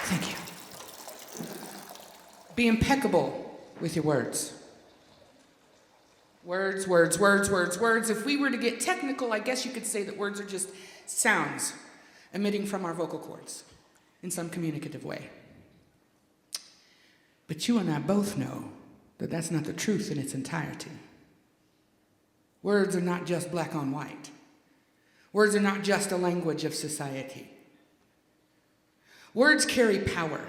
Thank you. Be impeccable with your words. Words, words, words, words, words. If we were to get technical, I guess you could say that words are just sounds emitting from our vocal cords in some communicative way. But you and I both know that that's not the truth in its entirety. Words are not just black on white. Words are not just a language of society. Words carry power.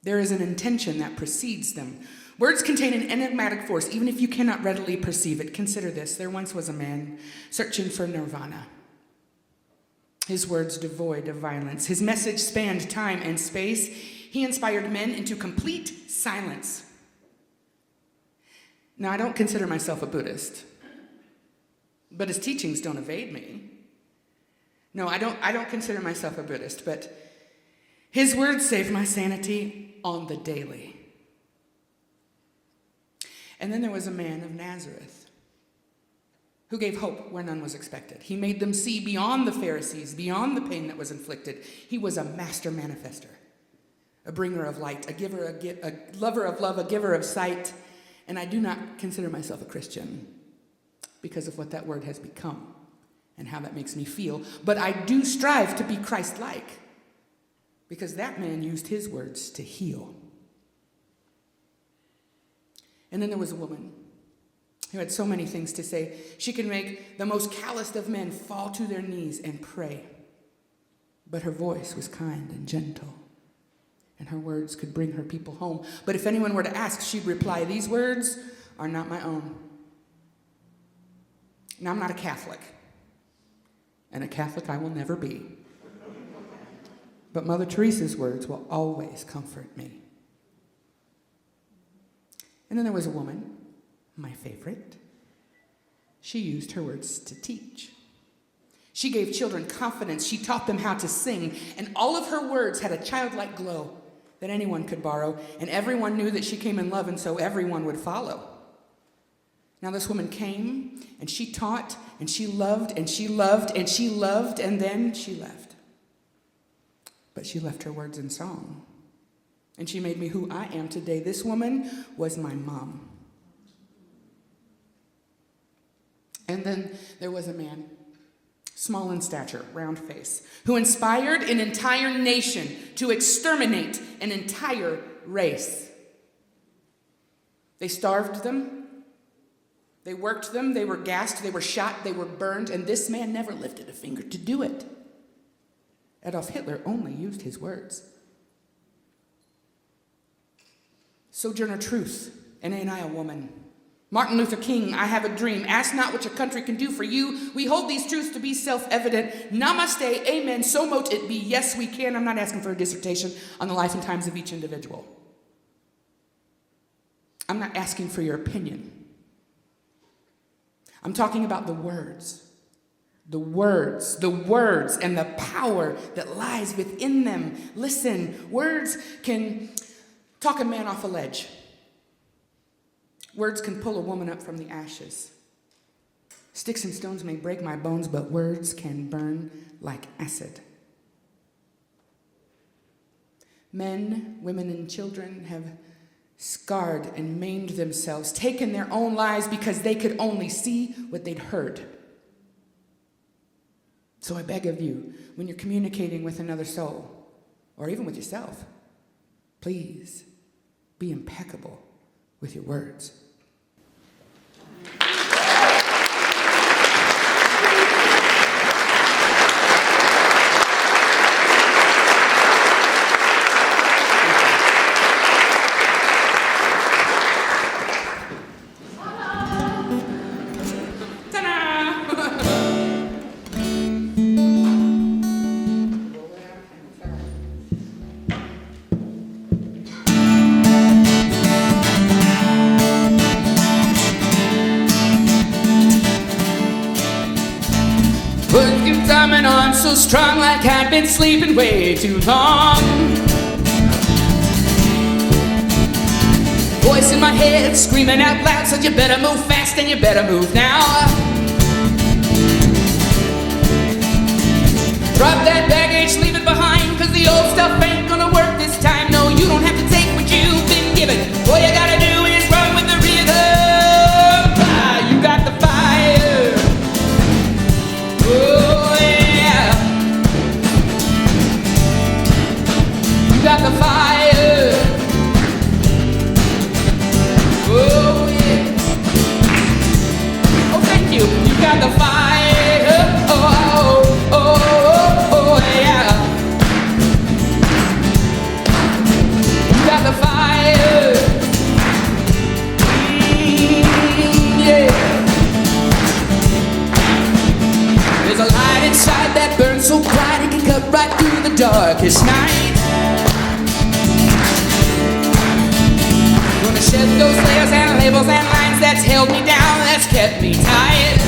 There is an intention that precedes them. Words contain an enigmatic force, even if you cannot readily perceive it. Consider this. There once was a man searching for nirvana. His words devoid of violence. His message spanned time and space. He inspired men into complete silence. Now, I don't consider myself a Buddhist, but his teachings don't evade me. No, I don't consider myself a Buddhist, but his words save my sanity on the daily. And then there was a man of Nazareth who gave hope where none was expected. He made them see beyond the Pharisees, beyond the pain that was inflicted. He was a master manifester, a bringer of light, a lover of love, a giver of sight. And I do not consider myself a Christian because of what that word has become and how that makes me feel. But I do strive to be Christ-like because that man used his words to heal. And then there was a woman who had so many things to say. She could make the most calloused of men fall to their knees and pray. But her voice was kind and gentle, and her words could bring her people home. But if anyone were to ask, she'd reply, "These words are not my own." Now, I'm not a Catholic, and a Catholic I will never be. But Mother Teresa's words will always comfort me. And then there was a woman, my favorite. She used her words to teach. She gave children confidence. She taught them how to sing. And all of her words had a childlike glow that anyone could borrow. And everyone knew that she came in love, and so everyone would follow. Now this woman came, and she taught, and she loved, and she loved, and she loved, and then she left. But she left her words in song. And she made me who I am today. This woman was my mom. And then there was a man, small in stature, round face, who inspired an entire nation to exterminate an entire race. They starved them. They worked them. They were gassed. They were shot. They were burned. And this man never lifted a finger to do it. Adolf Hitler only used his words. Sojourner Truth, and ain't I a woman? Martin Luther King, I have a dream. Ask not what your country can do for you. We hold these truths to be self-evident. Namaste, amen, so mote it be. Yes, we can. I'm not asking for a dissertation on the life and times of each individual. I'm not asking for your opinion. I'm talking about the words. The words, and the power that lies within them. Listen, words can talk a man off a ledge. Words can pull a woman up from the ashes. Sticks and stones may break my bones, but words can burn like acid. Men, women, and children have scarred and maimed themselves, taken their own lives because they could only see what they'd heard. So I beg of you, when you're communicating with another soul, or even with yourself, please be impeccable with your words. So strong like I'd been sleeping way too long. Voice in my head screaming out loud said you better move fast and you better move now. Drop that baggage, leave it behind, cause the old stuff ain't gonna work. bright, it can cut right through the darkest night. Gonna shed those layers and labels and lines that's held me down, that's kept me tight.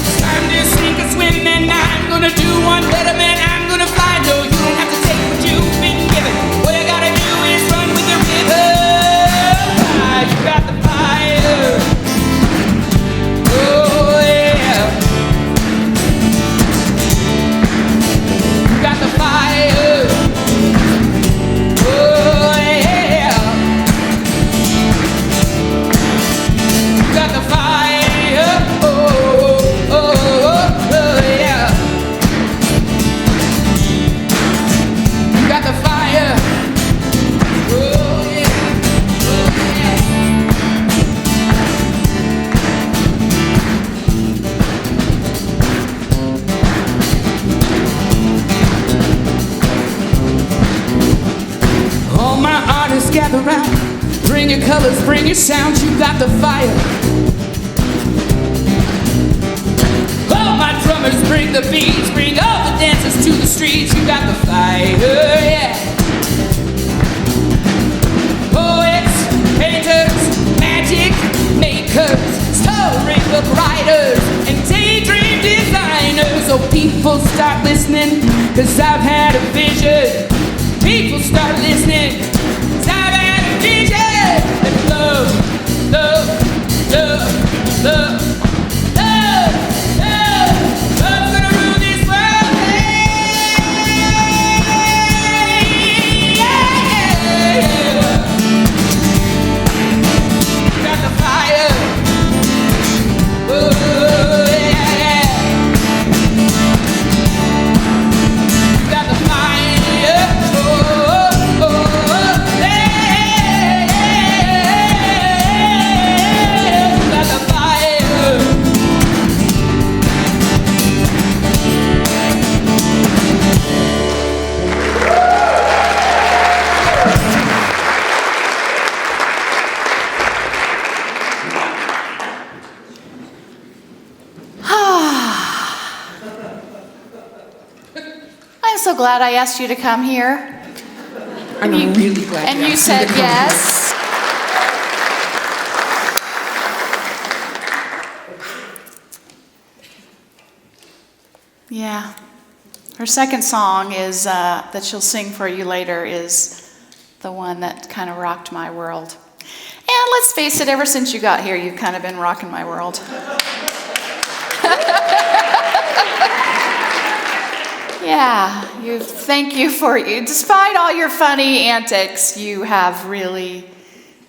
It's time to sink or swim, and I'm gonna do one better, man. I'm gonna fly. No, you don't have to take what you've been given. What you gotta do is run with the river. You got the fire. Oh yeah. You got the fire. Oh yeah. You got the fire. Oh, oh, oh, oh yeah. You got the fire. Oh yeah. All my artists gather round. Bring your colors, bring your sounds. You got the fire. All my drummers bring the beats. Bring all the dancers to the streets. You got the fire, yeah. Poets, painters, magic makers, storybook writers, and daydream designers. Oh, people start listening, 'cause I've had a vision. People start listening, 'cause I've had a vision. And love, love, love, love, love, love, love's gonna rule this world. Yeah. Got the fire. Oh, yeah. Got the fire. Oh, oh, yeah. Got the fire. I'm so glad I asked you to come here. I'm really glad. And you said yes. Yeah. Her second song is that she'll sing for you later is the one that kind of rocked my world. And let's face it, ever since you got here, you've kind of been rocking my world. Yeah, thank you for you. Despite all your funny antics, you have really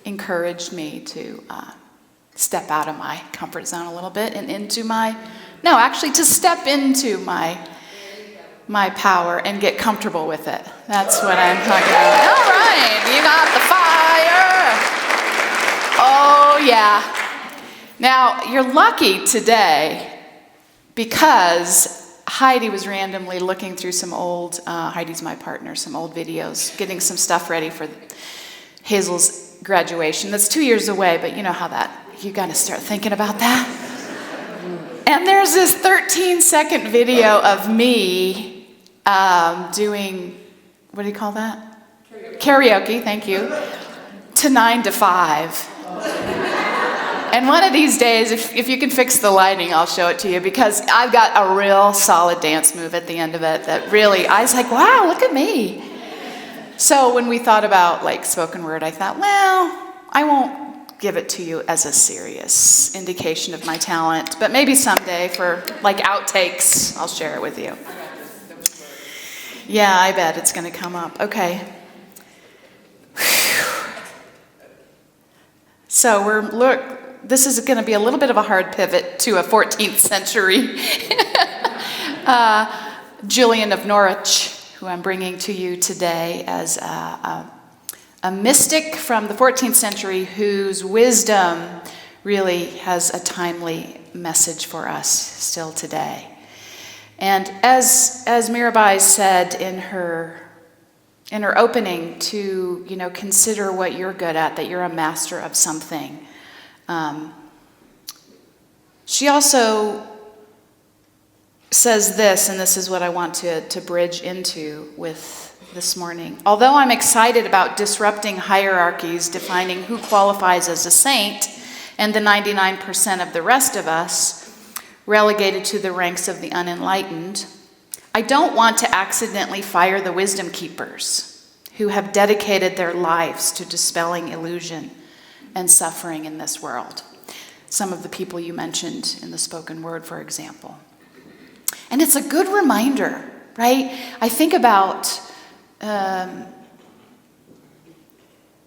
encouraged me to step out of my comfort zone a little bit and to step into my power and get comfortable with it. That's what I'm talking about. All right, you got the fire. Oh yeah. Now you're lucky today because Heidi was randomly looking through some old, Heidi's my partner, some old videos, getting some stuff ready for Hazel's graduation. That's 2 years away, but you know how you gotta start thinking about that. And there's this 13-second video of me doing, what do you call that? Karaoke, thank you, to 9 to 5. And one of these days, if you can fix the lighting, I'll show it to you, because I've got a real solid dance move at the end of it that really, I was like, wow, look at me. So when we thought about like spoken word, I thought, well, I won't give it to you as a serious indication of my talent, but maybe someday for like outtakes, I'll share it with you. Yeah, I bet it's gonna come up. Okay. So this is going to be a little bit of a hard pivot to a 14th century Julian of Norwich, who I'm bringing to you today as a mystic from the 14th century whose wisdom really has a timely message for us still today. And as Mirabai said in her opening, to consider what you're good at, that you're a master of something. She also says this, and this is what I want to bridge into with this morning. Although I'm excited about disrupting hierarchies, defining who qualifies as a saint, and the 99% of the rest of us relegated to the ranks of the unenlightened, I don't want to accidentally fire the wisdom keepers who have dedicated their lives to dispelling illusion and suffering in this world. Some of the people you mentioned in the spoken word, for example. And it's a good reminder, right? I think about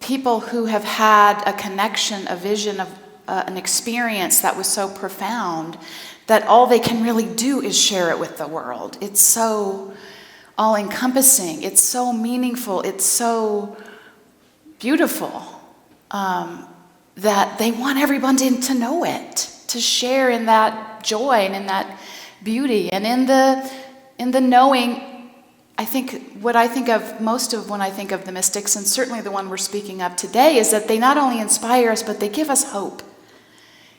people who have had a connection, a vision of an experience that was so profound that all they can really do is share it with the world. It's so all-encompassing. It's so meaningful. It's so beautiful that they want everyone to know it, to share in that joy and in that beauty. And in the knowing, I think what I think of most of when I think of the mystics, and certainly the one we're speaking of today, is that they not only inspire us, but they give us hope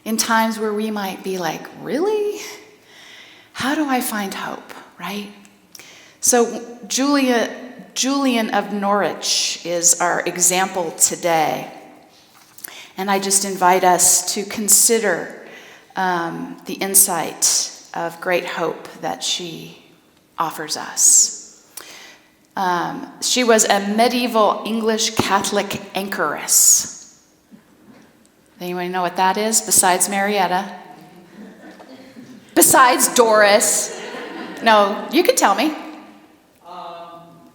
in times where we might be like, really? How do I find hope, right? So Julian of Norwich is our example today. And I just invite us to consider the insight of great hope that she offers us. She was a medieval English Catholic anchoress. Anyone know what that is besides Marietta? Besides Doris? No, you can tell me.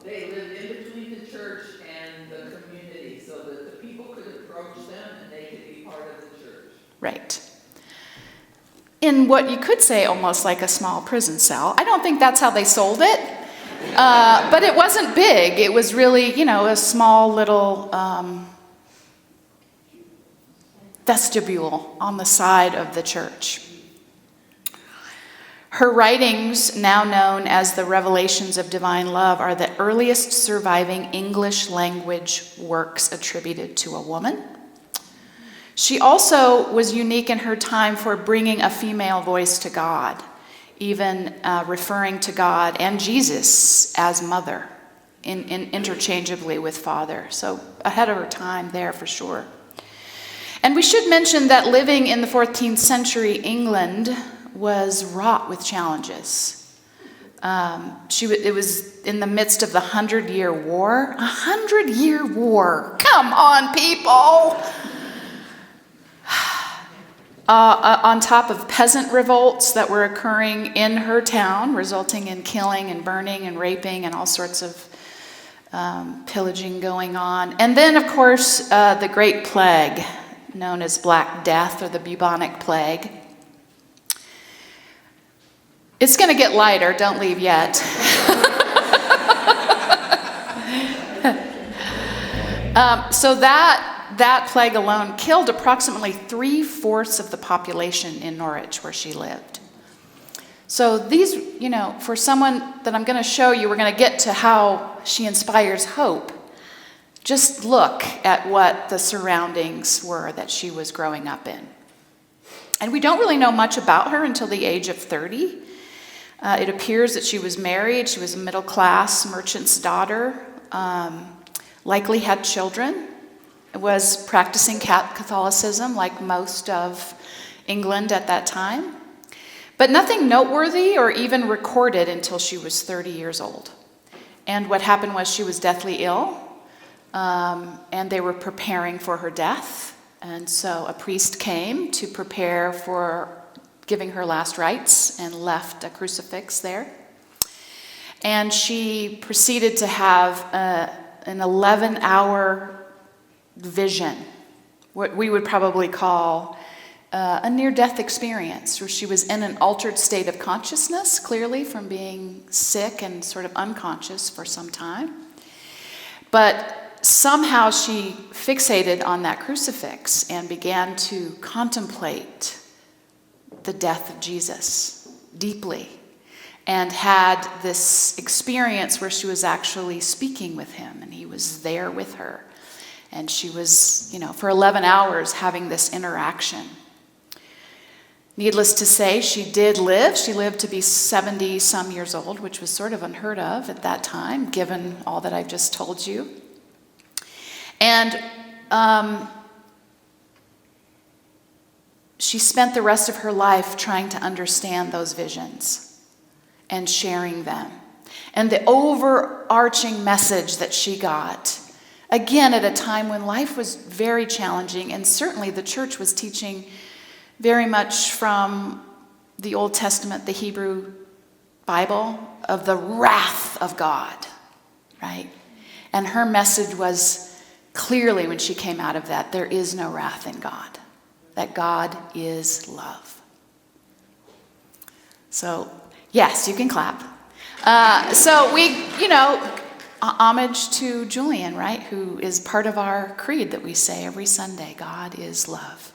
They lived in between the church and the community so that the people could approach them and they could be part of the church. Right. In what you could say almost like a small prison cell. I don't think that's how they sold it, but it wasn't big. It was really, a small little vestibule on the side of the church. Her writings, now known as the Revelations of Divine Love, are the earliest surviving English language works attributed to a woman. She also was unique in her time for bringing a female voice to God, even referring to God and Jesus as mother, interchangeably with father. So ahead of her time there for sure. And we should mention that living in the 14th century England was wrought with challenges. It was in the midst of the 100-Year War. 100-Year War. Come on, people! On top of peasant revolts that were occurring in her town, resulting in killing and burning and raping and all sorts of pillaging going on. And then, of course, the Great Plague, known as Black Death or the bubonic plague. It's going to get lighter. Don't leave yet. So that plague alone killed approximately 3/4 of the population in Norwich where she lived. So these, for someone that I'm going to show you, we're going to get to how she inspires hope. Just look at what the surroundings were that she was growing up in. And we don't really know much about her until the age of 30. It appears that she was married. She was a middle-class merchant's daughter, likely had children, was practicing Catholicism like most of England at that time. But nothing noteworthy or even recorded until she was 30 years old. And what happened was she was deathly ill, and they were preparing for her death. And so a priest came to prepare for giving her last rites and left a crucifix there. And she proceeded to have an 11-hour vision, what we would probably call a near-death experience, where she was in an altered state of consciousness, clearly from being sick and sort of unconscious for some time. But somehow she fixated on that crucifix and began to contemplate the death of Jesus deeply, and had this experience where she was actually speaking with him, and he was there with her. And she was, for 11 hours having this interaction. Needless to say, she did live. She lived to be 70-some years old, which was sort of unheard of at that time, given all that I've just told you. And she spent the rest of her life trying to understand those visions and sharing them. And the overarching message that she got, again, at a time when life was very challenging, and certainly the church was teaching very much from the Old Testament, the Hebrew Bible, of the wrath of God, right? And her message was clearly, when she came out of that, there is no wrath in God, that God is love. So, yes, you can clap. So we, homage to Julian, right, who is part of our creed that we say every Sunday, God is love.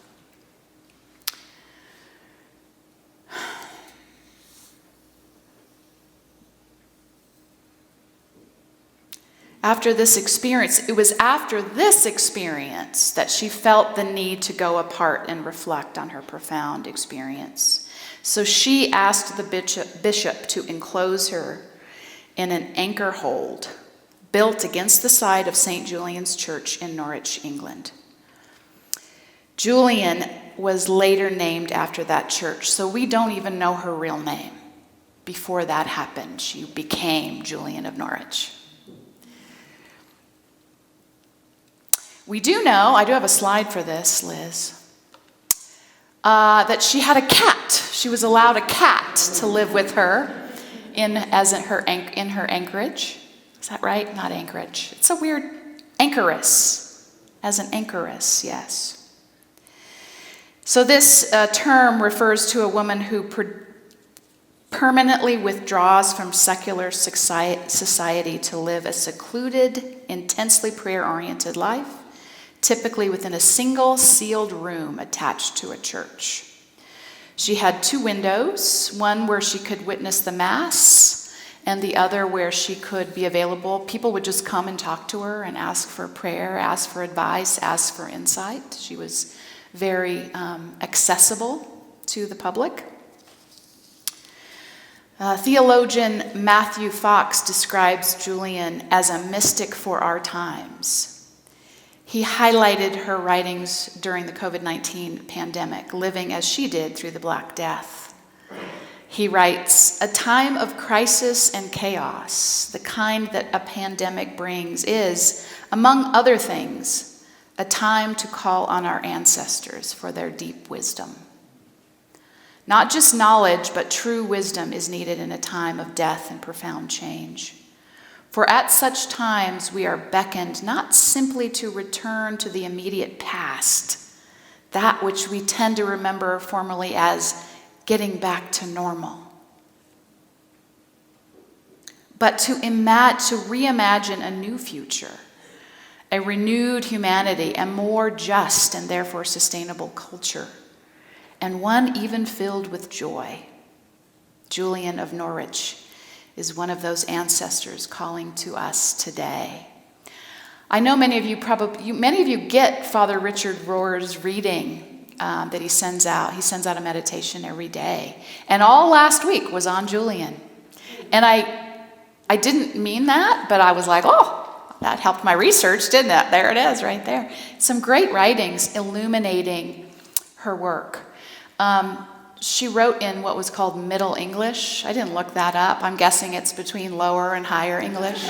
After this experience, it was after this experience that she felt the need to go apart and reflect on her profound experience. So she asked the bishop to enclose her in an anchorhold built against the side of St. Julian's Church in Norwich, England. Julian was later named after that church, so we don't even know her real name. Before that happened, she became Julian of Norwich. We do know, I do have a slide for this, Liz, that she had a cat. She was allowed a cat to live with her in her anchorage. Is that right? Not anchorage. It's a weird anchoress. As an anchoress, yes. So this term refers to a woman who permanently withdraws from secular society to live a secluded, intensely prayer-oriented life, typically within a single sealed room attached to a church. She had 2 windows, one where she could witness the Mass and the other where she could be available. People would just come and talk to her and ask for prayer, ask for advice, ask for insight. She was very accessible to the public. Theologian Matthew Fox describes Julian as a mystic for our times. He highlighted her writings during the COVID-19 pandemic, living as she did through the Black Death. He writes, "A time of crisis and chaos, the kind that a pandemic brings, is, among other things, a time to call on our ancestors for their deep wisdom. Not just knowledge, but true wisdom is needed in a time of death and profound change. For at such times we are beckoned not simply to return to the immediate past, that which we tend to remember formally as getting back to normal, but to reimagine a new future, a renewed humanity, a more just and therefore sustainable culture, and one even filled with joy. Julian of Norwich is one of those ancestors calling to us today." I know many of you get Father Richard Rohr's reading that he sends out. He sends out a meditation every day. And all last week was on Julian. And I didn't mean that, but I was like, oh, that helped my research, didn't it? There it is, right there. Some great writings illuminating her work. She wrote in what was called Middle English. I didn't look that up. I'm guessing it's between lower and higher English.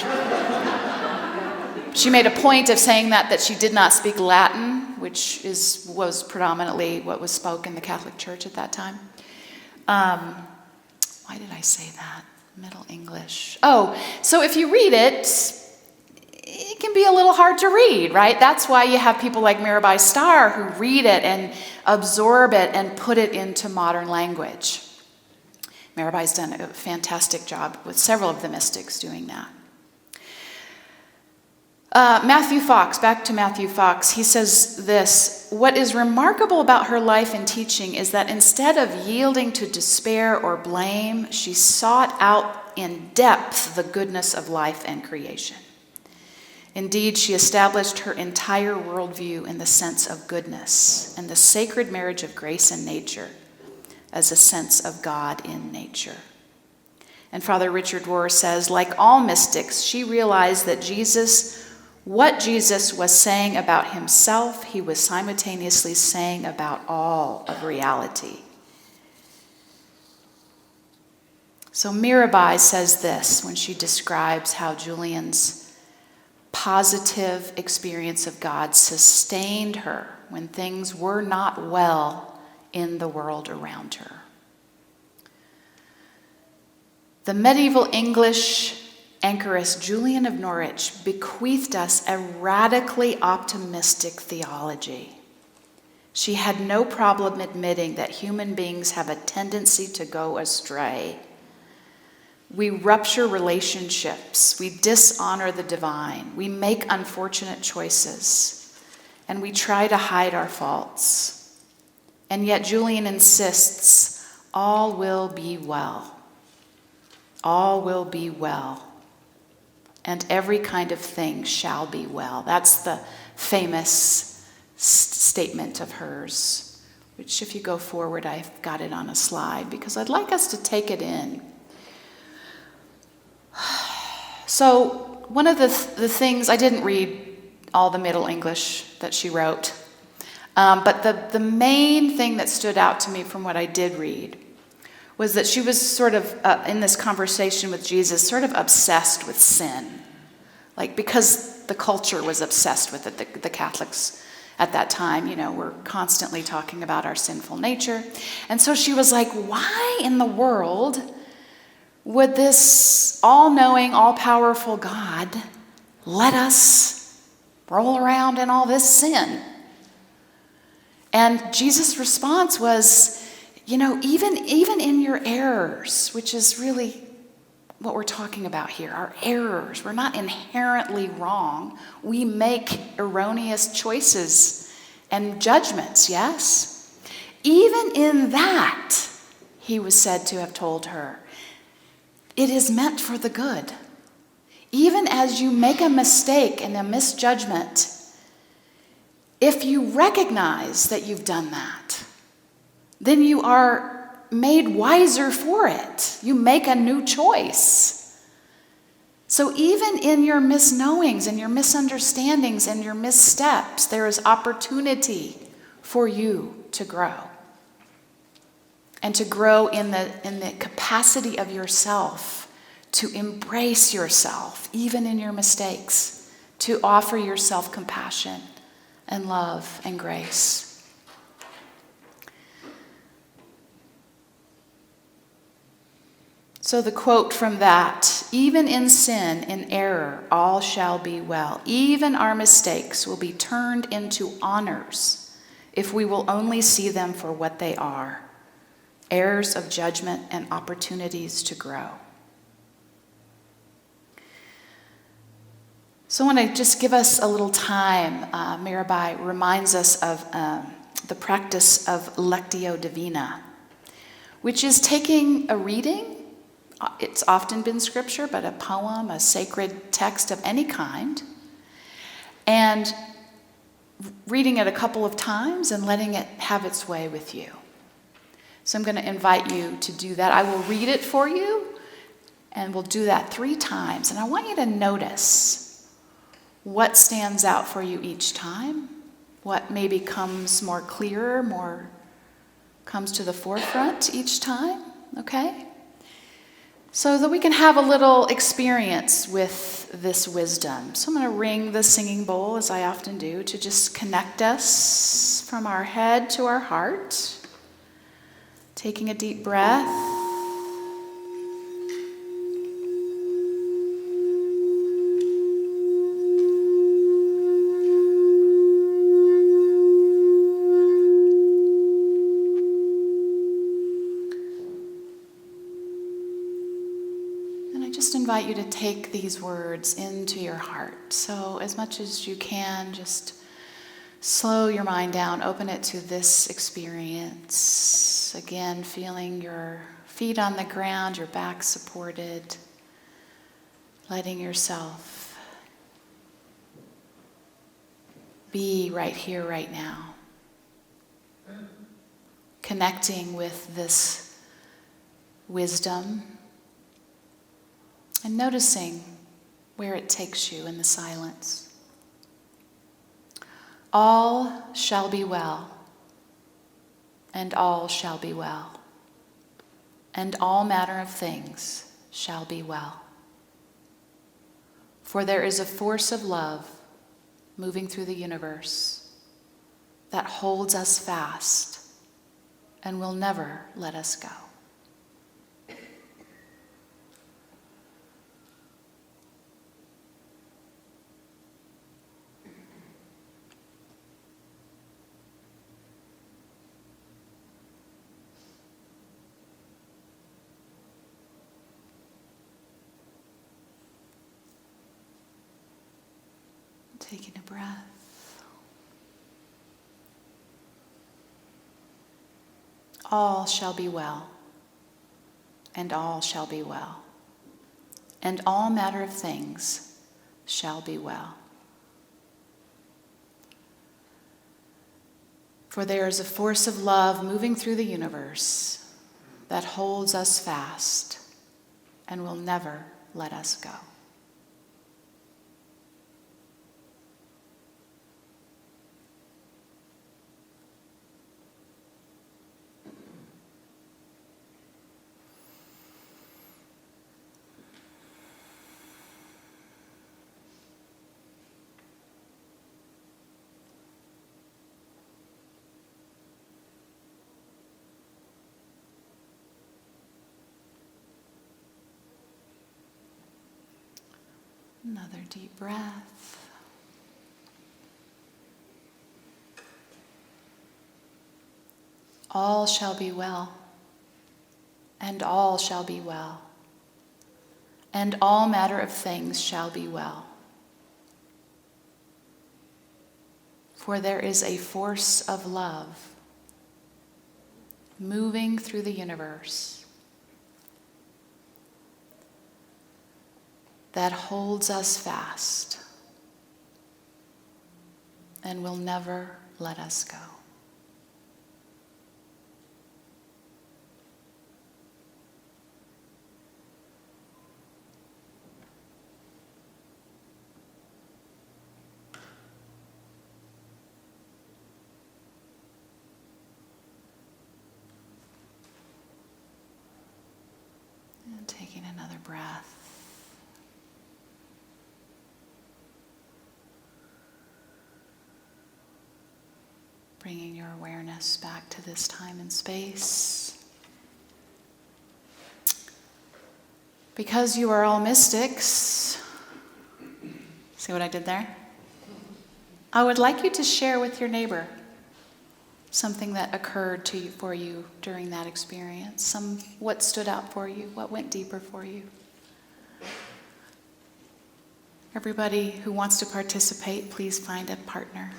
She made a point of saying that she did not speak Latin, which was predominantly what was spoken in the Catholic Church at that time. Why did I say that? Middle English. Oh, so if you read it, it can be a little hard to read, right? That's why you have people like Mirabai Starr who read it and absorb it and put it into modern language. Mirabai's done a fantastic job with several of the mystics doing that. Matthew Fox, back to Matthew Fox, he says this: "What is remarkable about her life and teaching is that instead of yielding to despair or blame, she sought out in depth the goodness of life and creation. Indeed, she established her entire worldview in the sense of goodness and the sacred marriage of grace and nature, as a sense of God in nature. And Father Richard Rohr says, like all mystics, she realized that what Jesus was saying about himself, he was simultaneously saying about all of reality. So Mirabai says this when she describes how Julian's positive experience of God sustained her when things were not well in the world around her. The medieval English anchoress Julian of Norwich bequeathed us a radically optimistic theology. She had no problem admitting that human beings have a tendency to go astray. We rupture relationships, we dishonor the divine, we make unfortunate choices, and we try to hide our faults. And yet Julian insists, all will be well. All will be well. And every kind of thing shall be well. That's the famous statement of hers, which if you go forward, I've got it on a slide because I'd like us to take it in. So one of the things, I didn't read all the Middle English that she wrote, but the main thing that stood out to me from what I did read was that she was sort of, in this conversation with Jesus, sort of obsessed with sin. Like, because the culture was obsessed with it, the Catholics at that time, were constantly talking about our sinful nature. And so she was like, why in the world would this all-knowing, all-powerful God let us roll around in all this sin? And Jesus' response was, even in your errors, which is really what we're talking about here, our errors, we're not inherently wrong. We make erroneous choices and judgments, yes? Even in that, he was said to have told her, it is meant for the good. Even as you make a mistake and a misjudgment, if you recognize that you've done that, then you are made wiser for it. You make a new choice. So even in your misknowings and your misunderstandings and your missteps, there is opportunity for you to grow. And to grow in the capacity of yourself to embrace yourself, even in your mistakes, to offer yourself compassion and love and grace. So the quote from that, even in sin, in error, all shall be well. Even our mistakes will be turned into honors if we will only see them for what they are, errors of judgment and opportunities to grow. So I want to just give us a little time. Mirabai reminds us of the practice of Lectio Divina, which is taking a reading. It's often been scripture, but a poem, a sacred text of any kind, and reading it a couple of times and letting it have its way with you. So I'm going to invite you to do that. I will read it for you, and we'll do that 3 times. And I want you to notice what stands out for you each time, what maybe comes more clearer, more comes to the forefront each time, okay? So that we can have a little experience with this wisdom. So I'm going to ring the singing bowl, as I often do, to just connect us from our head to our heart. Taking a deep breath. Invite you to take these words into your heart. So as much as you can, just slow your mind down, open it to this experience. Again, feeling your feet on the ground, your back supported, letting yourself be right here, right now. connecting with this wisdom and noticing where it takes you in the silence. All shall be well, and all shall be well, and all manner of things shall be well. For there is a force of love moving through the universe that holds us fast and will never let us go. Taking a breath. All shall be well, and all shall be well, and all manner of things shall be well. For there is a force of love moving through the universe that holds us fast and will never let us go. Another deep breath. All shall be well, and all shall be well, and all manner of things shall be well. For there is a force of love moving through the universe that holds us fast and will never let us go. And taking another breath. Bringing your awareness back to this time and space. Because you are all mystics, see what I did there? I would like you to share with your neighbor something that occurred for you during that experience. What stood out for you, what went deeper for you. Everybody who wants to participate, please find a partner.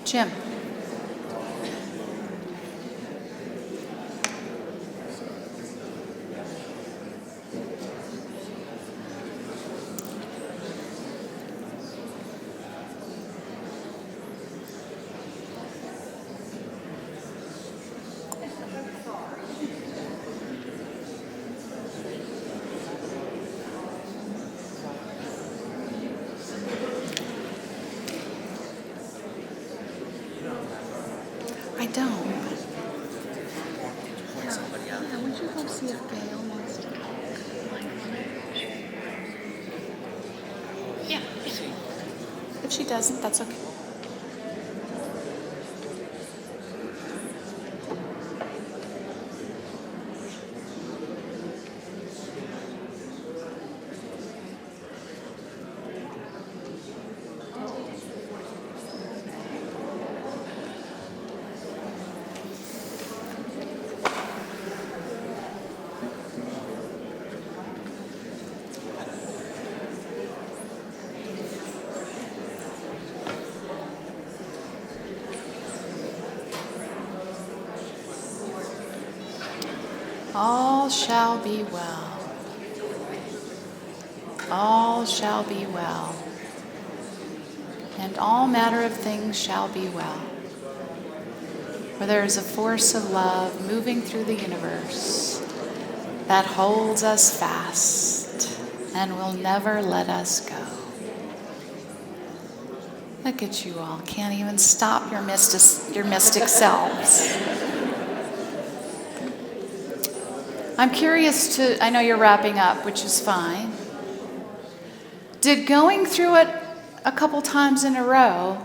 Jim. I don't. Yeah, would you go see if Gail wants to talk? Yeah. If she doesn't, that's okay. All shall be well. All shall be well. And all manner of things shall be well. For there is a force of love moving through the universe that holds us fast and will never let us go. Look at you all. Can't even stop your mystic selves. I'm curious I know you're wrapping up, which is fine. Did going through it a couple times in a row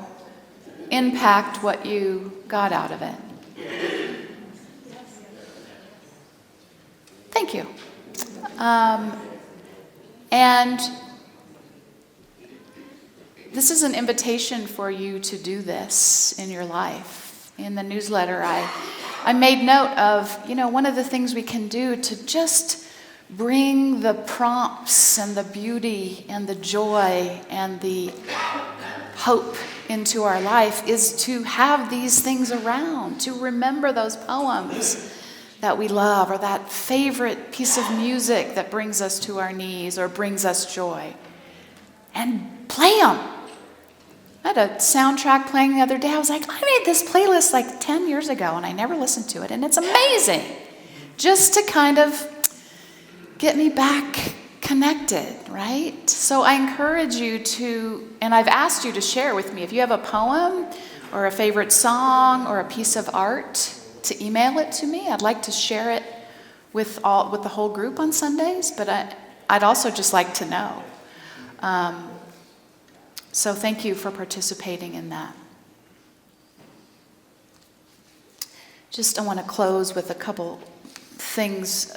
impact what you got out of it? Thank you. And this is an invitation for you to do this in your life. In the newsletter, I made note of, one of the things we can do to just bring the prompts and the beauty and the joy and the hope into our life is to have these things around, to remember those poems that we love, or that favorite piece of music that brings us to our knees or brings us joy, and play them. I had a soundtrack playing the other day. I was like, I made this playlist like 10 years ago and I never listened to it, and it's amazing. Just to kind of get me back connected, right? So I encourage you to, and I've asked you to share with me, if you have a poem or a favorite song or a piece of art, to email it to me. I'd like to share it with the whole group on Sundays, but I'd also just like to know. So thank you for participating in that. I want to close with a couple things,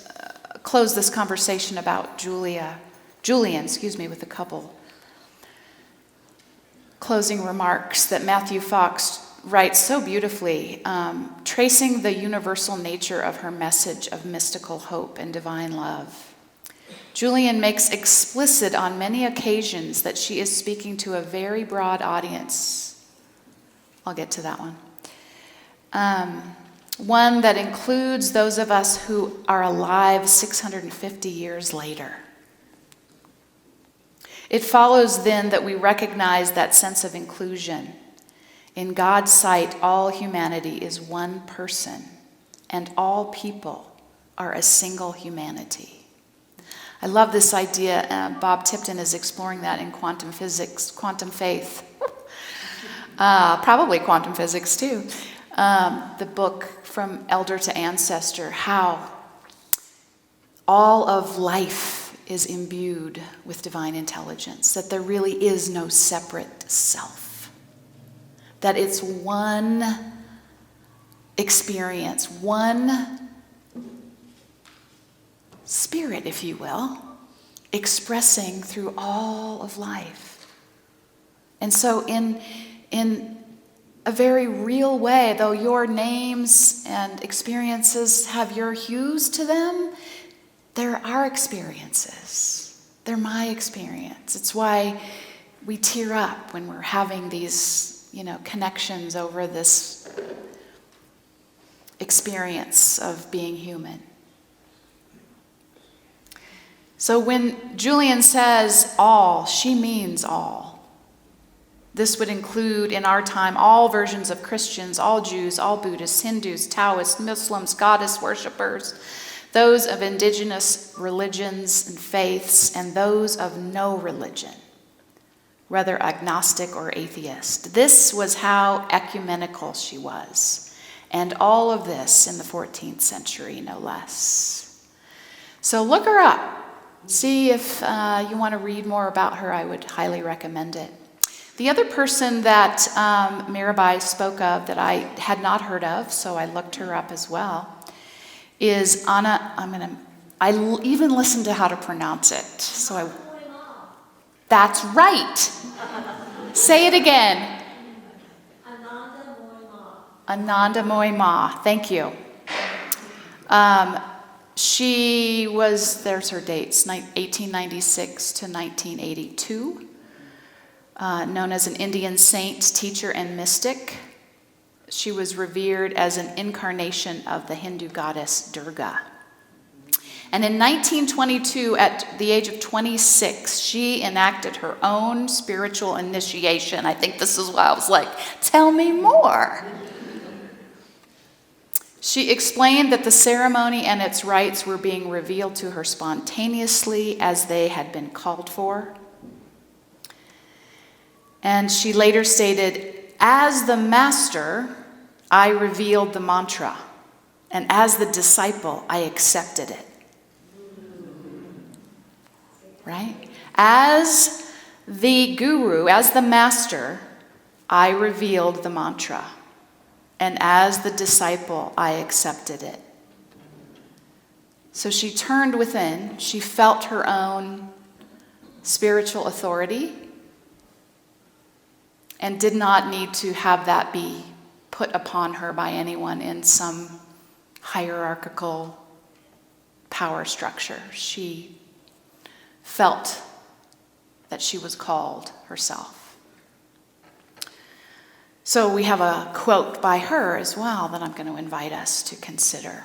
close this conversation about Julian, with a couple closing remarks that Matthew Fox writes so beautifully, tracing the universal nature of her message of mystical hope and divine love. Julian makes explicit on many occasions that she is speaking to a very broad audience. I'll get to that one. One that includes those of us who are alive 650 years later. It follows then that we recognize that sense of inclusion. In God's sight, all humanity is one person, and all people are a single humanity. I love this idea. Bob Tipton is exploring that in quantum physics, quantum faith, probably quantum physics too. The book From Elder to Ancestor, how all of life is imbued with divine intelligence, that there really is no separate self, that it's one experience, one spirit, if you will, expressing through all of life. And so in a very real way, though your names and experiences have your hues to them, they're our experiences. They're my experience. It's why we tear up when we're having these, connections over this experience of being human. So when Julian says all, she means all. This would include, in our time, all versions of Christians, all Jews, all Buddhists, Hindus, Taoists, Muslims, goddess worshippers, those of indigenous religions and faiths, and those of no religion, whether agnostic or atheist. This was how ecumenical she was. And all of this in the 14th century, no less. So look her up. See if you want to read more about her. I would highly recommend it. The other person that Mirabai spoke of that I had not heard of, so I looked her up as well, is Anna. I even listened to how to pronounce it. That's right. Say it again. Anandamayi Ma. Thank you. She was, there's her dates, 1896 to 1982. Known as an Indian saint, teacher, and mystic. She was revered as an incarnation of the Hindu goddess Durga. And in 1922, at the age of 26, she enacted her own spiritual initiation. I think this is why I was like, tell me more. She explained that the ceremony and its rites were being revealed to her spontaneously as they had been called for. And she later stated, as the master, I revealed the mantra, and as the disciple, I accepted it. Right? As the guru, as the master, I revealed the mantra. And as the disciple, I accepted it. So she turned within. She felt her own spiritual authority and did not need to have that be put upon her by anyone in some hierarchical power structure. She felt that she was called herself. So we have a quote by her as well that I'm going to invite us to consider.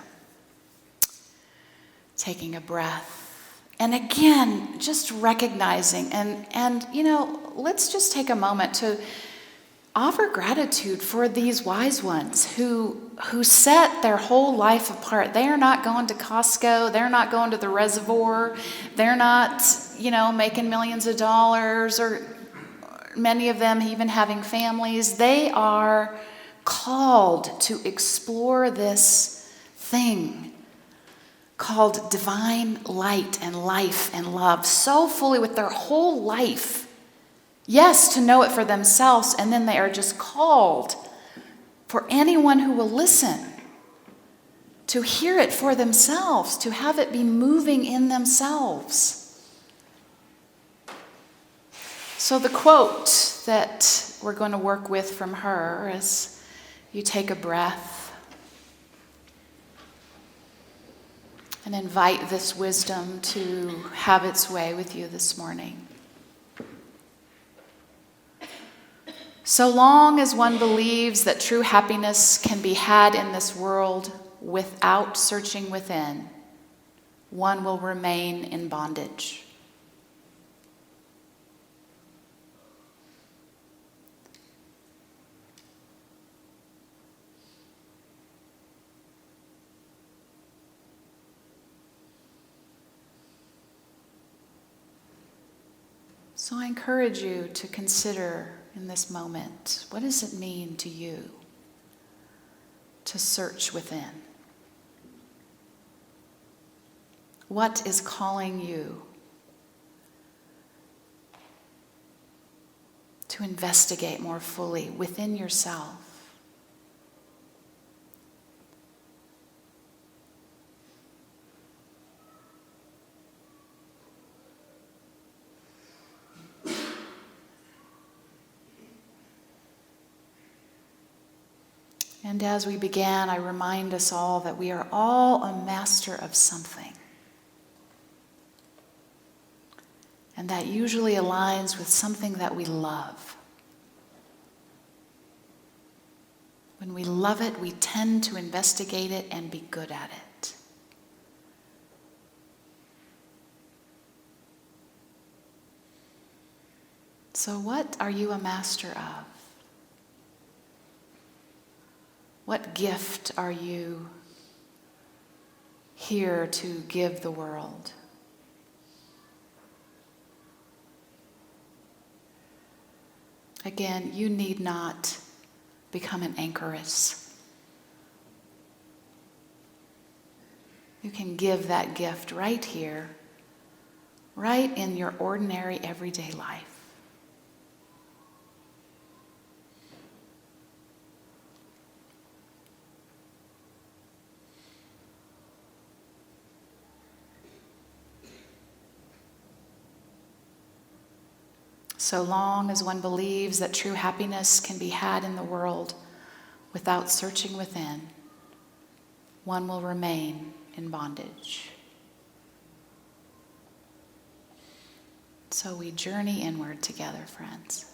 Taking a breath. And again, just recognizing and let's just take a moment to offer gratitude for these wise ones who set their whole life apart. They are not going to Costco. They're not going to the reservoir. They're not, making millions of dollars, or many of them even having families. They are called to explore this thing called divine light and life and love so fully with their whole life. Yes, to know it for themselves, and then they are just called for anyone who will listen to hear it for themselves, to have it be moving in themselves. So the quote that we're going to work with from her is, you take a breath and invite this wisdom to have its way with you this morning. So long as one believes that true happiness can be had in this world without searching within, one will remain in bondage. So I encourage you to consider in this moment, what does it mean to you to search within? What is calling you to investigate more fully within yourself? And as we began, I remind us all that we are all a master of something. And that usually aligns with something that we love. When we love it, we tend to investigate it and be good at it. So what are you a master of? What gift are you here to give the world? Again, you need not become an anchoress. You can give that gift right here, right in your ordinary everyday life. So long as one believes that true happiness can be had in the world without searching within, one will remain in bondage. So we journey inward together, friends.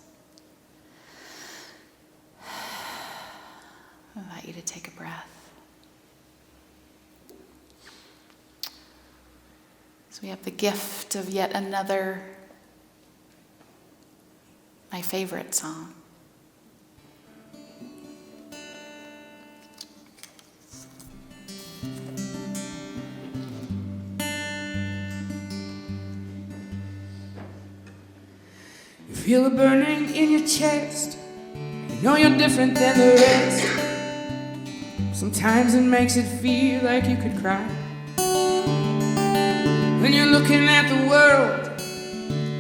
I invite you to take a breath. we have the gift of yet another, my favorite song. You feel a burning in your chest. You know you're different than the rest. Sometimes it makes it feel like you could cry. When you're looking at the world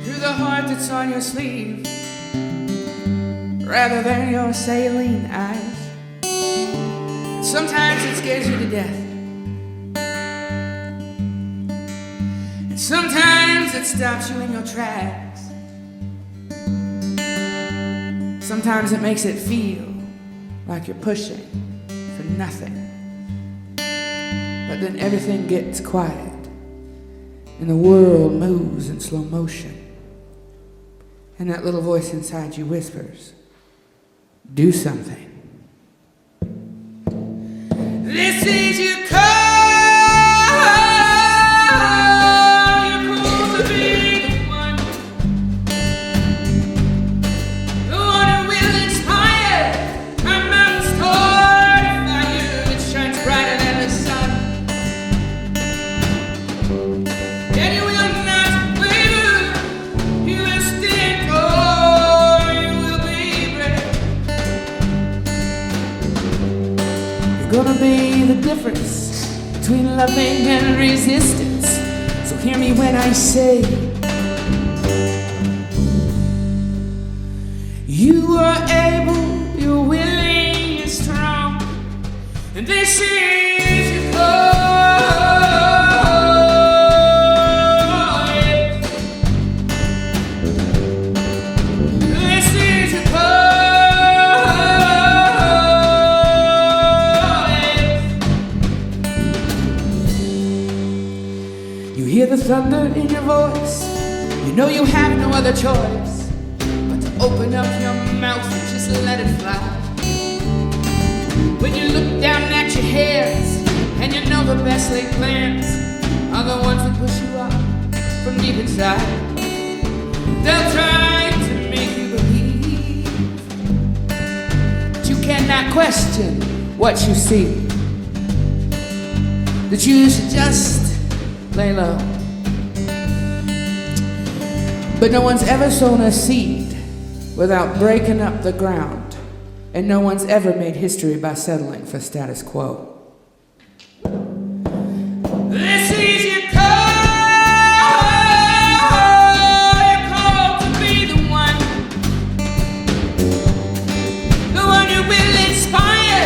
through the heart that's on your sleeve, rather than your saline eyes. And sometimes it scares you to death. And sometimes it stops you in your tracks. Sometimes it makes it feel like you're pushing for nothing. But then everything gets quiet and the world moves in slow motion. And that little voice inside you whispers, do something. This is your call. You're called to be the one who will inspire. A mountain star by you that shines brighter than the sun. And you will not waver. You will stand tall. You will be brave. You're gonna be the difference between loving and resistance. So hear me when I say, you are able, you're willing, you're strong, and this is your call. This is your call. You hear the thunder in your voice. You know you have no other choice but to open up your mouth and just let it fly. When you look down at your hairs and you know the best laid plans are the ones that push you up from deep inside. They'll try to make you believe, but you cannot question what you see. That you should just lay low. But no one's ever sown a seed without breaking up the ground, and no one's ever made history by settling for status quo. This is your call. You're called to be the one you will inspire.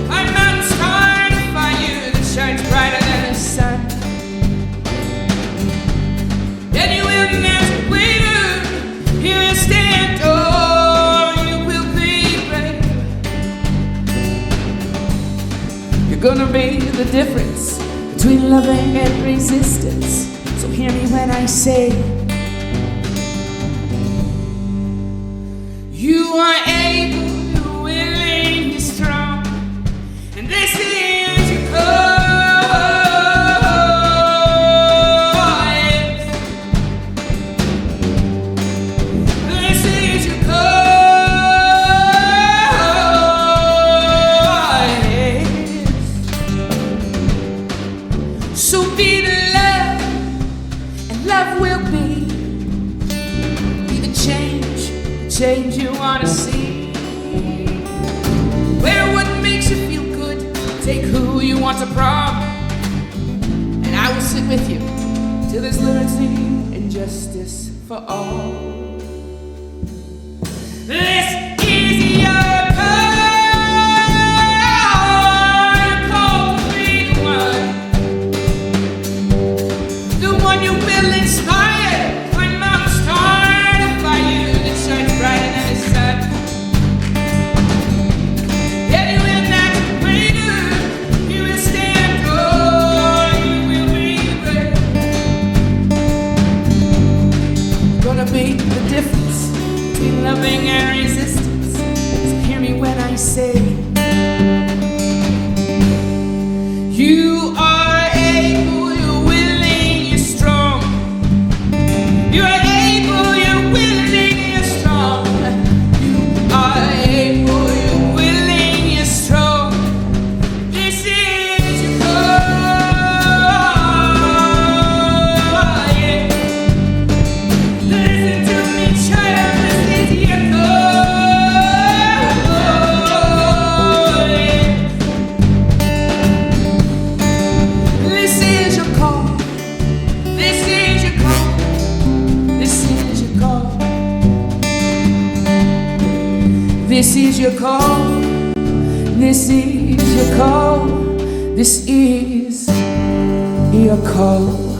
A mountain star by you that shines brighter than the sun. And you will not waver. You will stand tall. You will be brave. You're gonna be the difference between loving and resistance. So hear me when I say, you are able, you're willing, you're strong, and this is your call. This is your call. So be the love, and love will be the change you wanna see. Wear what makes you feel good, take who you want to prom, and I will sit with you till there's liberty and justice for all. This is your call. You're called to be the one you will inspire. One mountain star by you that shines brighter than the sun. And you will not waver. You will stand tall. You will be brave. Gonna be the This is your call. This is your call. This is your call.